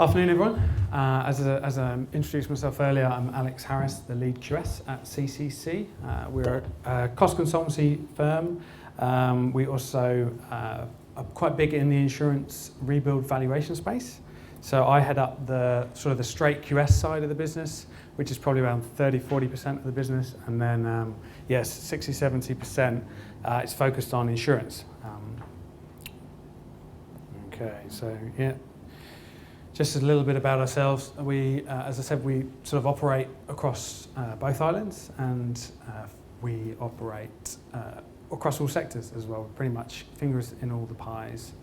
Afternoon, everyone. As I introduced myself earlier, I'm Alex Harris, the lead QS at CCC. We're a cost consultancy firm. We also are quite big in the insurance rebuild valuation space. So I head up the straight QS side of the business, which is probably around 30-40% of the business, and then 60-70% it's focused on insurance. Okay, so yeah. Just a little bit about ourselves. We, as I said, we sort of operate across both islands, and we operate across all sectors as well. Pretty much fingers in all the pies.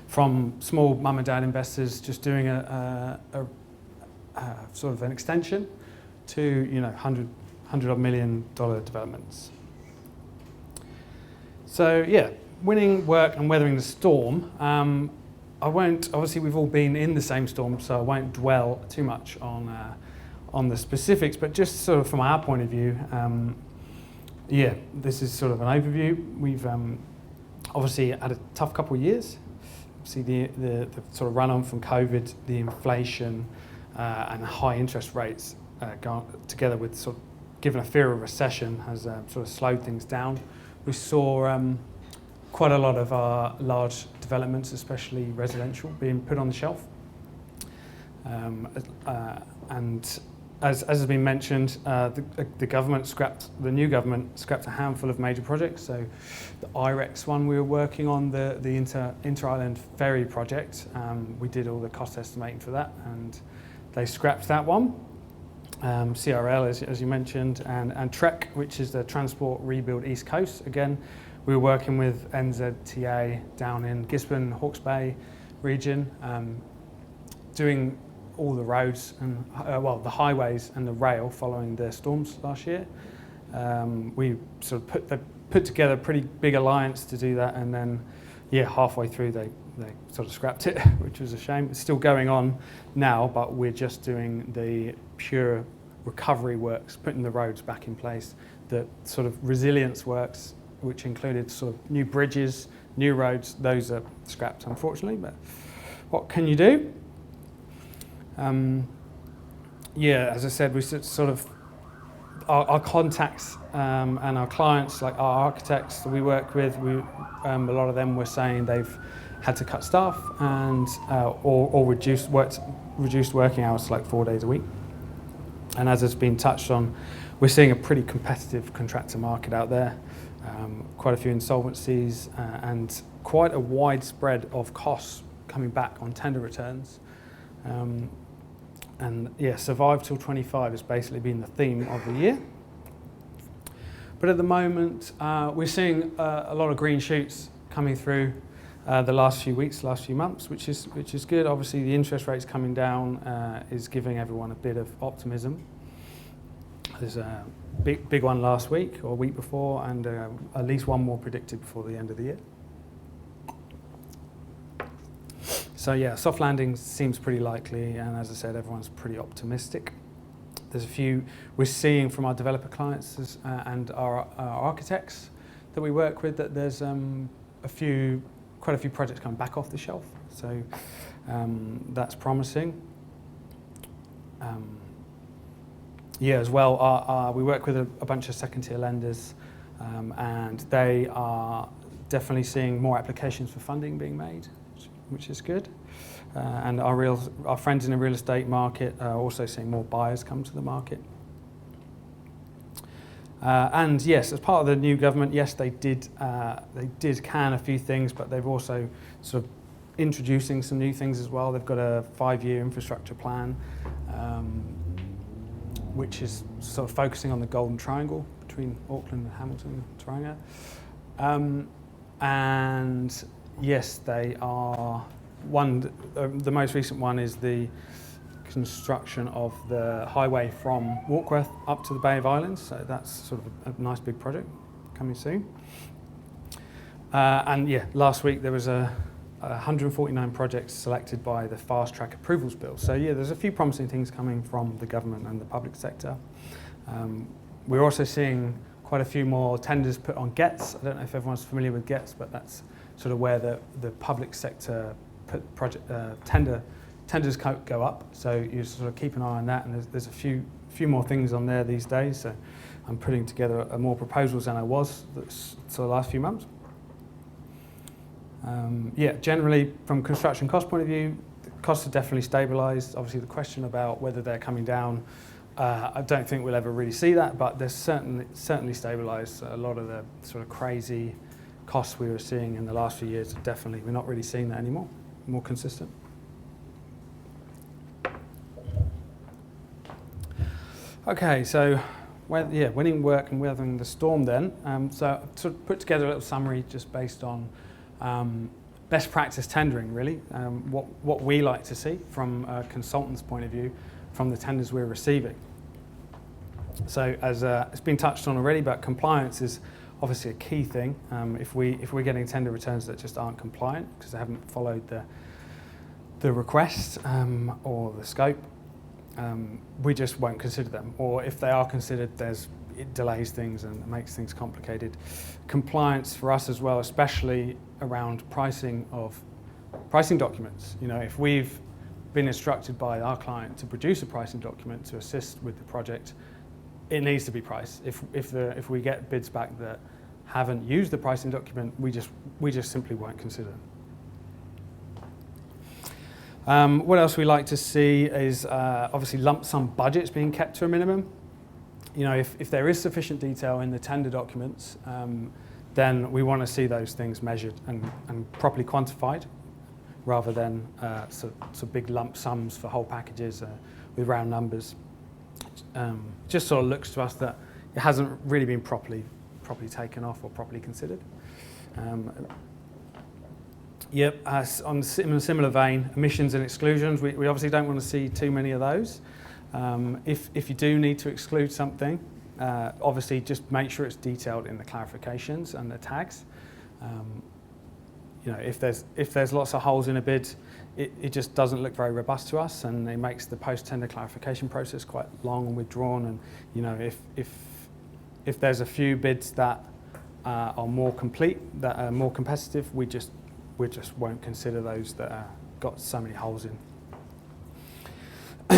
From small mum and dad investors just doing a sort of an extension to $100 odd million developments. So yeah, winning work and weathering the storm. I won't, obviously we've all been in the same storm, so I won't dwell too much on the specifics, but just sort of from our point of view, this is sort of an overview. We've obviously had a tough couple of years. See the sort of run on from COVID, the inflation and high interest rates gone together with sort of given a fear of recession has sort of slowed things down. We saw quite a lot of our large developments, especially residential, being put on the shelf. And as has been mentioned, the new government scrapped a handful of major projects. So the IREX one we were working on, the Inter-Island Ferry project, we did all the cost estimating for that, and they scrapped that one. CRL, as you mentioned, and TREC, which is the Transport Rebuild East Coast. Again, we were working with NZTA down in Gisborne, Hawke's Bay region, doing all the roads and the highways and the rail following the storms last year. We sort of put together a pretty big alliance to do that, and then halfway through they sort of scrapped it, which was a shame. It's still going on now, but we're just doing the pure recovery works, putting the roads back in place, the sort of resilience works, which included sort of new bridges, new roads. Those are scrapped, unfortunately, but what can you do? As I said, we sort of, our contacts and our clients, like our architects that we work with, a lot of them were saying they've had to cut staff and or reduced working hours to like 4 days a week. And as has been touched on, we're seeing a pretty competitive contractor market out there. Quite a few insolvencies and quite a widespread of costs coming back on tender returns. Survive till 25 has basically been the theme of the year. But at the moment, we're seeing a lot of green shoots coming through the last few weeks, last few months, which is good. Obviously, the interest rates coming down is giving everyone a bit of optimism. There's a big one last week or week before, and at least one more predicted before the end of the year. So yeah, soft landing seems pretty likely, and as I said, everyone's pretty optimistic. There's a few we're seeing from our developer clients and our architects that we work with, that there's quite a few projects coming back off the shelf. So that's promising. As well, we work with a bunch of second-tier lenders, and they are definitely seeing more applications for funding being made, which is good. And our friends in the real estate market are also seeing more buyers come to the market. And yes, as part of the new government, yes, they did can a few things, but they've also sort of introducing some new things as well. They've got a 5-year infrastructure plan, which is sort of focusing on the Golden Triangle between Auckland and Hamilton, Tauranga. And yes, they are the most recent one is the construction of the highway from Warkworth up to the Bay of Islands. So that's sort of a nice big project coming soon. Last week there was 149 projects selected by the Fast Track Approvals Bill. So there's a few promising things coming from the government and the public sector. We're also seeing quite a few more tenders put on GETS. I don't know if everyone's familiar with GETS, but that's sort of where the public sector put tender tenders go up, so you sort of keep an eye on that, and there's a few more things on there these days, so I'm putting together more proposals than I was the last few months. Generally from a construction cost point of view, the costs are definitely stabilised. Obviously the question about whether they're coming down, I don't think we'll ever really see that, but they're certainly stabilised. A lot of the sort of crazy costs we were seeing in the last few years, we're not really seeing that anymore, more consistent. Okay, so winning work and weathering the storm then. So I sort of put together a little summary just based on best practice tendering, really, what we like to see from a consultant's point of view from the tenders we're receiving. So as it's been touched on already, but compliance is obviously a key thing. If we're getting tender returns that just aren't compliant because they haven't followed the request or the scope, we just won't consider them. Or if they are considered, it delays things and makes things complicated. Compliance for us as well, especially around pricing documents. You know, if we've been instructed by our client to produce a pricing document to assist with the project, it needs to be priced. If we get bids back that haven't used the pricing document, we just simply won't consider them. What else we like to see is obviously lump sum budgets being kept to a minimum. You know, if there is sufficient detail in the tender documents, then we want to see those things measured and properly quantified, rather than sort of big lump sums for whole packages with round numbers. Just sort of looks to us that it hasn't really been properly taken off or properly considered. In a similar vein, emissions and exclusions, we obviously don't want to see too many of those. If you do need to exclude something, obviously just make sure it's detailed in the clarifications and the tags. You know, if there's lots of holes in a bid, it just doesn't look very robust to us, and it makes the post-tender clarification process quite long and withdrawn. And you know, if there's a few bids that are more complete, that are more competitive, we just won't consider those that got so many holes in.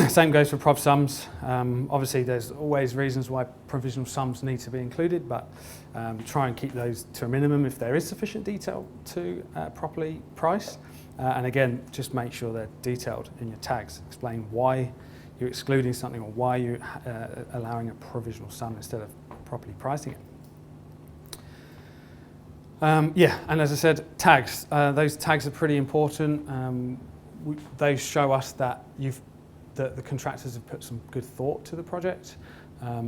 Same goes for prov sums. Obviously, there's always reasons why provisional sums need to be included, but try and keep those to a minimum if there is sufficient detail to properly price. And again, just make sure they're detailed in your tags. Explain why you're excluding something or why you're allowing a provisional sum instead of properly pricing it. And as I said, tags. Those tags are pretty important. They show us that the contractors have put some good thought to the project,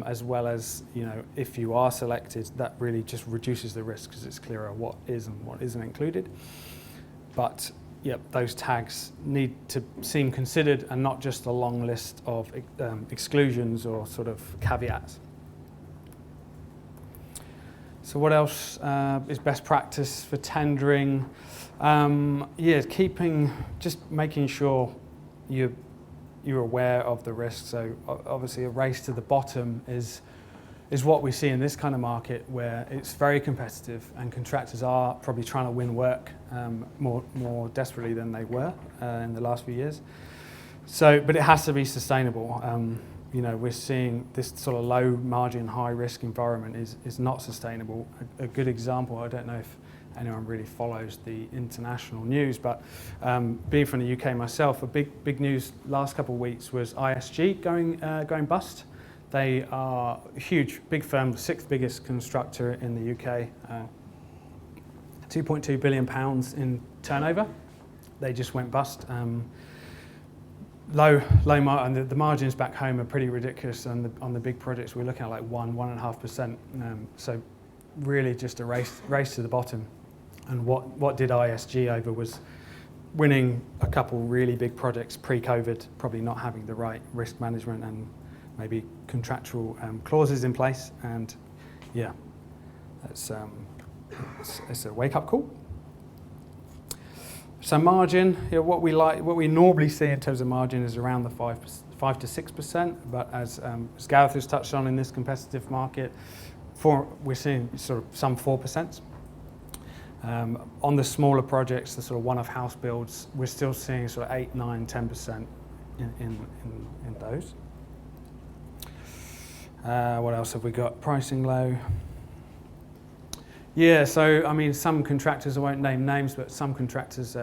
as well as, you know, if you are selected, that really just reduces the risk because it's clearer what is and what isn't included. But those tags need to seem considered and not just a long list of exclusions or sort of caveats. So what else is best practice for tendering? Just making sure you're aware of the risks. So obviously a race to the bottom is what we see in this kind of market, where it's very competitive and contractors are probably trying to win work more desperately than they were in the last few years. So, but it has to be sustainable. You know, we're seeing this sort of low margin, high risk environment is not sustainable. A good example, I don't know if anyone really follows the international news, but being from the UK myself, a big news last couple of weeks was ISG going bust. They are a huge, big firm, the 6th biggest constructor in the UK, £2.2 billion in turnover. They just went bust. And the margins back home are pretty ridiculous on the big projects. We're looking at like 1.5%. So really just a race to the bottom. And what did ISG over was winning a couple really big projects pre-COVID, probably not having the right risk management and maybe contractual clauses in place. And it's a wake-up call. So margin, what we normally see in terms of margin is around the 5 to 6%. But as Gareth has touched on in this competitive market, we're seeing sort of some 4%. On the smaller projects, the sort of one-off house builds, we're still seeing sort of 8, 9, 10% in those. What else have we got? Pricing low. Yeah, so I mean, some contractors, I won't name names, but some contractors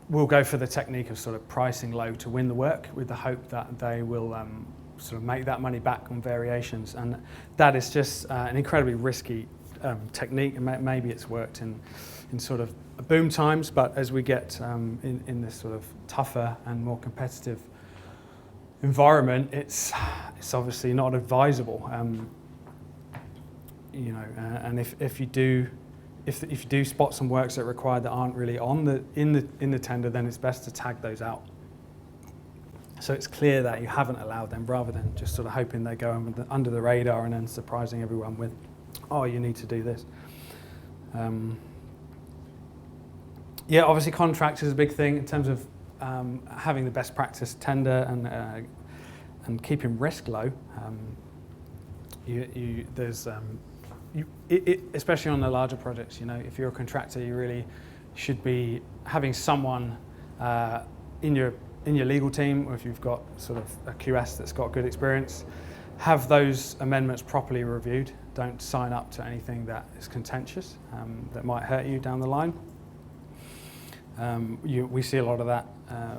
will go for the technique of sort of pricing low to win the work with the hope that they will sort of make that money back on variations. And that is just an incredibly risky technique, and maybe it's worked in sort of boom times, but as we get in this sort of tougher and more competitive environment, it's obviously not advisable. And if you do spot some works that require that aren't really in the tender, then it's best to tag those out. So it's clear that you haven't allowed them, rather than just sort of hoping they go under the radar and then surprising everyone with, oh, you need to do this. Yeah, obviously contracts is a big thing in terms of having the best practice tender and keeping risk low. Especially on the larger projects, if you're a contractor, you really should be having someone in your legal team, or if you've got sort of a QS that's got good experience, have those amendments properly reviewed. Don't sign up to anything that is contentious, that might hurt you down the line. We see a lot of that.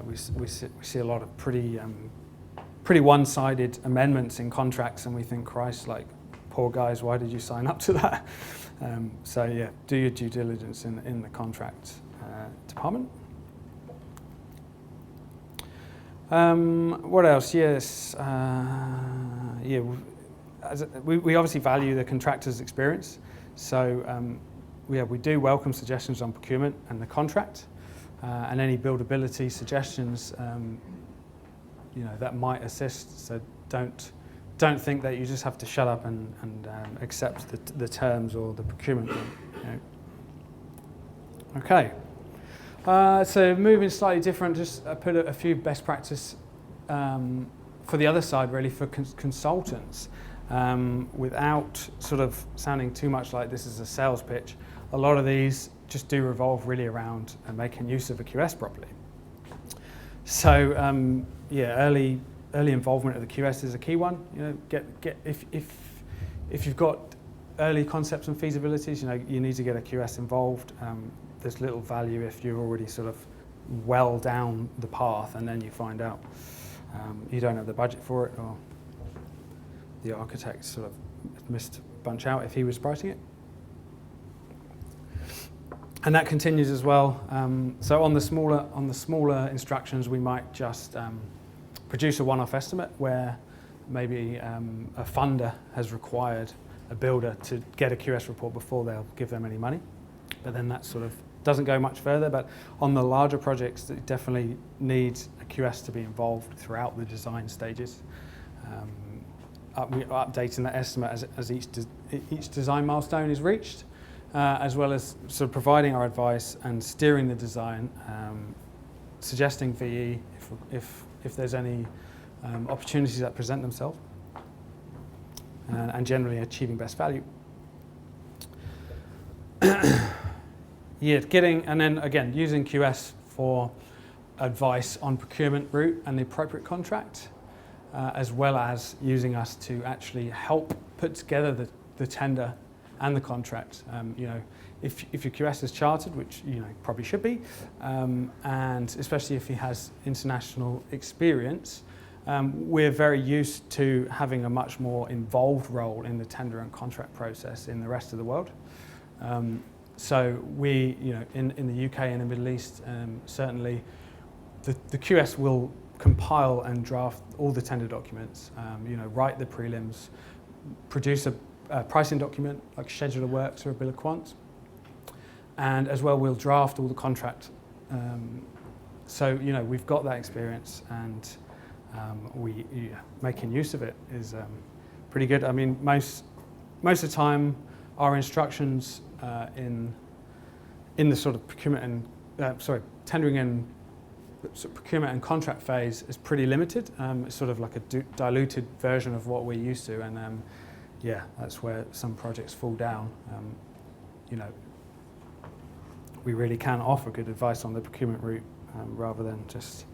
We see a lot of pretty one-sided amendments in contracts, and we think, Christ, like, poor guys, why did you sign up to that? So yeah, do your due diligence in the contract department. What else? Yes, we obviously value the contractor's experience. So we do welcome suggestions on procurement and the contract, and any buildability suggestions that might assist. So don't think that you just have to shut up and accept the terms or the procurement. Okay. So moving slightly different, just put a few best practice for the other side, really, for consultants, without sort of sounding too much like this is a sales pitch. A lot of these just do revolve really around making use of a QS properly. So early involvement of the QS is a key one. If you've got early concepts and feasibilities, you need to get a QS involved. There's little value if you're already sort of well down the path and then you find out you don't have the budget for it, or the architect sort of missed a bunch out if he was pricing it. And that continues as well. So on the smaller instructions, we might just produce a one-off estimate where maybe a funder has required a builder to get a QS report before they'll give them any money. But then that sort of doesn't go much further. But on the larger projects, it definitely needs a QS to be involved throughout the design stages. We're updating that estimate as each design milestone is reached, as well as sort of providing our advice and steering the design, suggesting VE if there's any opportunities that present themselves, and generally achieving best value. And then again, using QS for advice on procurement route and the appropriate contract, as well as using us to actually help put together the tender and the contract. If your QS is chartered, which probably should be, and especially if he has international experience, we're very used to having a much more involved role in the tender and contract process in the rest of the world. So we, in the UK and the Middle East, certainly the QS will compile and draft all the tender documents, write the prelims, produce a pricing document like schedule of works or a bill of quants, and as well we'll draft all the contract. So we've got that experience, and making use of it is pretty good. I mean, most of the time our instructions in the sort of tendering and procurement and contract phase is pretty limited. It's sort of like a diluted version of what we're used to, and that's where some projects fall down. we really can offer good advice on the procurement route rather than just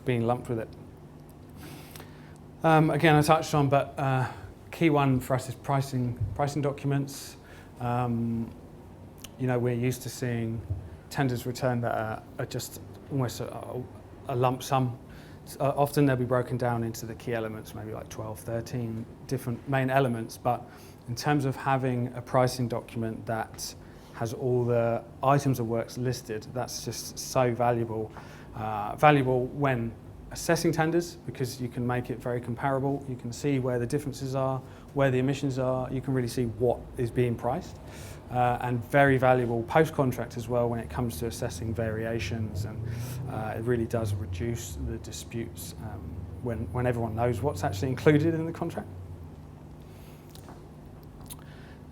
being lumped with it. Again, I touched on, but key one for us is pricing documents. We're used to seeing tenders returned that are just almost a lump sum. Often they'll be broken down into the key elements, maybe like 12, 13 different main elements, but in terms of having a pricing document that has all the items of works listed, that's just so valuable. Valuable when assessing tenders, because you can make it very comparable. You can see where the differences are, where the emissions are. You can really see what is being priced. And very valuable post-contract as well when it comes to assessing variations, and it really does reduce the disputes when everyone knows what's actually included in the contract.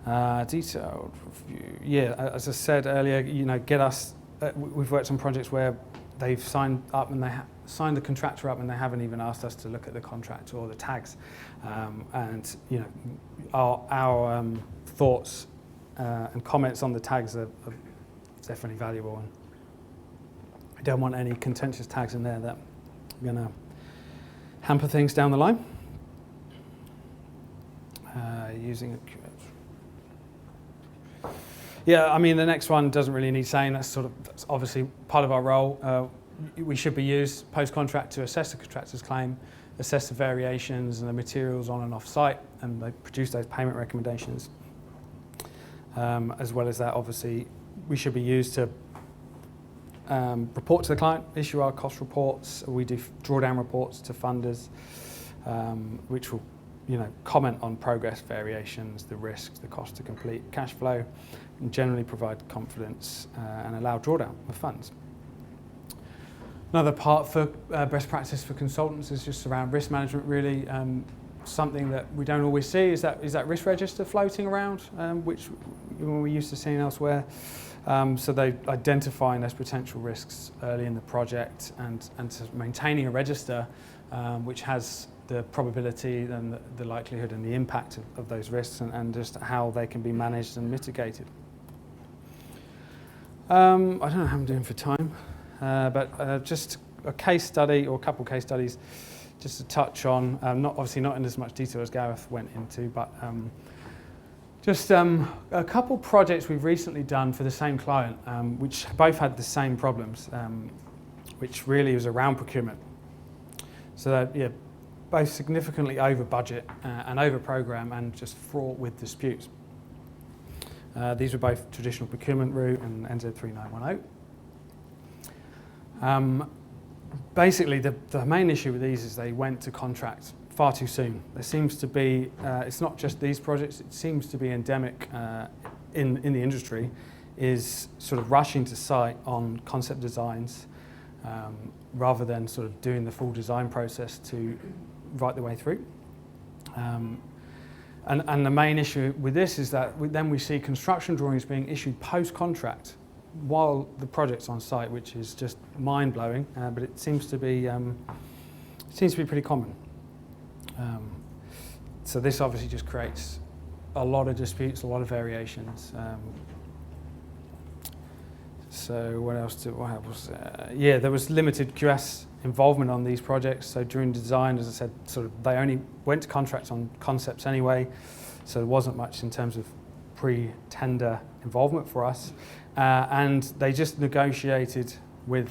Detailed review. Yeah, as I said earlier, get us. We've worked on projects where they've signed up and signed the contractor up, and they haven't even asked us to look at the contract or the tags. And our thoughts and comments on the tags are definitely valuable, and we don't want any contentious tags in there that are going to hamper things down the line. Using a Yeah, I mean, the next one doesn't really need saying. That's obviously part of our role. We should be used post-contract to assess the contractor's claim, assess the variations and the materials on and off site, and they produce those payment recommendations. As well as that, obviously, we should be used to report to the client, issue our cost reports. We do drawdown reports to funders, which will comment on progress, variations, the risks, the cost to complete, cash flow, and generally provide confidence and allow drawdown of funds. Another part for best practice for consultants is just around risk management, really. Something that we don't always see is that risk register floating around, which we're used to seeing elsewhere. So they identifying those potential risks early in the project and to maintaining a register which has the probability and the likelihood and the impact of those risks and just how they can be managed and mitigated. I don't know how I'm doing for time, but just a case study or a couple case studies just to touch on, obviously not in as much detail as Gareth went into, but just a couple projects we've recently done for the same client, which both had the same problems, which really was around procurement. So that, both significantly over budget and over program and just fraught with disputes. These were both traditional procurement route and NZ 3910. Basically, the main issue with these is they went to contract far too soon. There seems to be, it's not just these projects, it seems to be endemic in the industry, is sort of rushing to site on concept designs rather than sort of doing the full design process to right the way through. And the main issue with this is that then we see construction drawings being issued post-contract while the project's on site, which is just mind-blowing, but it seems to be pretty common. So this obviously just creates a lot of disputes, a lot of variations. So what else there was limited QS involvement on these projects. So during design, as I said, they only went to contract on concepts anyway, so there wasn't much in terms of pre-tender involvement for us. And they just negotiated with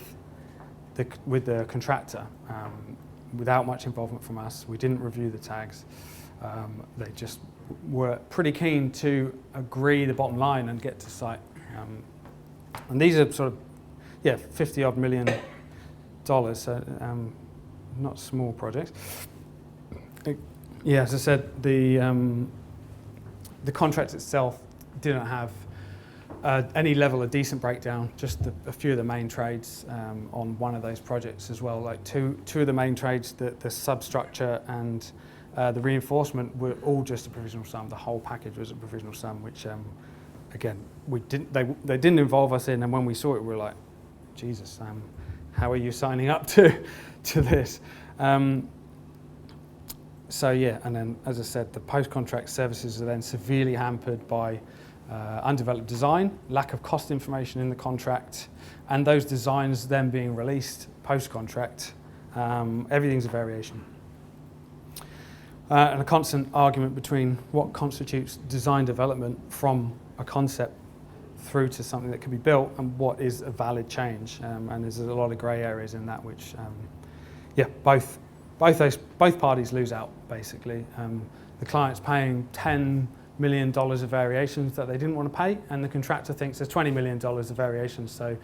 the contractor without much involvement from us. We didn't review the tags. They just were pretty keen to agree the bottom line and get to site. And these are $50-odd million, so not small projects. As I said, the contract itself didn't have any level of decent breakdown, just a few of the main trades on one of those projects as well. Like two of the main trades, the substructure and the reinforcement were all just a provisional sum. The whole package was a provisional sum, which again they didn't involve us in. And when we saw it, we were like, Jesus, how are you signing up to this? And then as I said, the post-contract services are then severely hampered by undeveloped design, lack of cost information in the contract, and those designs then being released post-contract. Everything's a variation. And a constant argument between what constitutes design development from a concept through to something that can be built and what is a valid change. And there's a lot of grey areas in that which, both parties lose out, basically. The client's paying $10 million of variations that they didn't want to pay, and the contractor thinks there's $20 million of variations, so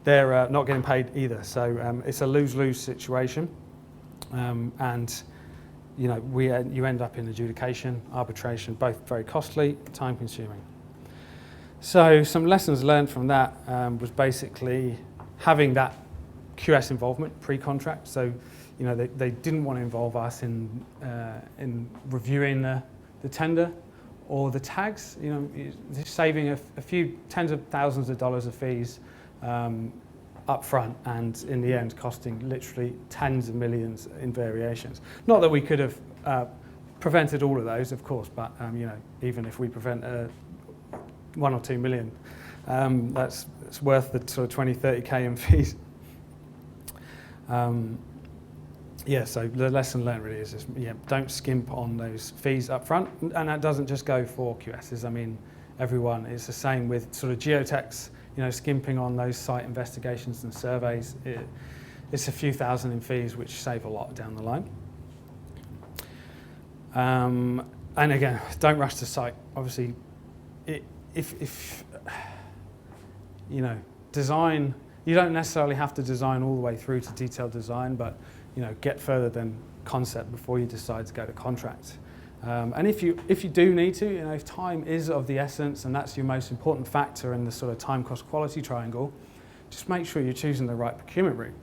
they're not getting paid either. So it's a lose-lose situation, and you end up in adjudication, arbitration, both very costly, time-consuming. So some lessons learned from that was basically having that QS involvement pre-contract. So they didn't want to involve us in reviewing the tender or the tags. Saving a few tens of thousands of dollars of fees up front, and in the end costing literally tens of millions in variations. Not that we could have prevented all of those, of course, but even if we prevent 1 or 2 million, that's worth the sort of 20, 30K in fees. So the lesson learned really is just, don't skimp on those fees up front, and that doesn't just go for QSs. I mean, everyone. It's the same with sort of geotechs, skimping on those site investigations and surveys. It's a few thousand in fees, which save a lot down the line. And again, don't rush to site. Obviously, if design, you don't necessarily have to design all the way through to detailed design, but get further than concept before you decide to go to contract. And if you do need to, if time is of the essence and that's your most important factor in the sort of time, cost, quality triangle, just make sure you're choosing the right procurement route.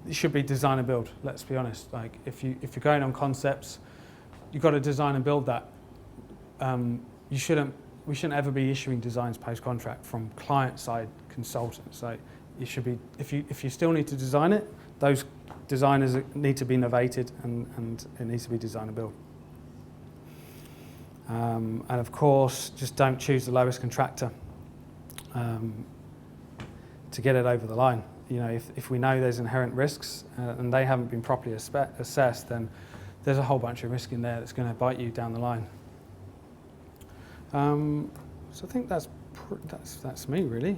It should be design and build. Let's be honest. Like if you're going on concepts, you've got to design and build that. We shouldn't ever be issuing designs post-contract from client-side consultants. So you should be, if you still need to design it, those designers need to be novated, and it needs to be design and build. And of course, just don't choose the lowest contractor to get it over the line. If we know there's inherent risks and they haven't been properly assessed, then there's a whole bunch of risk in there that's going to bite you down the line. So I think that's me really.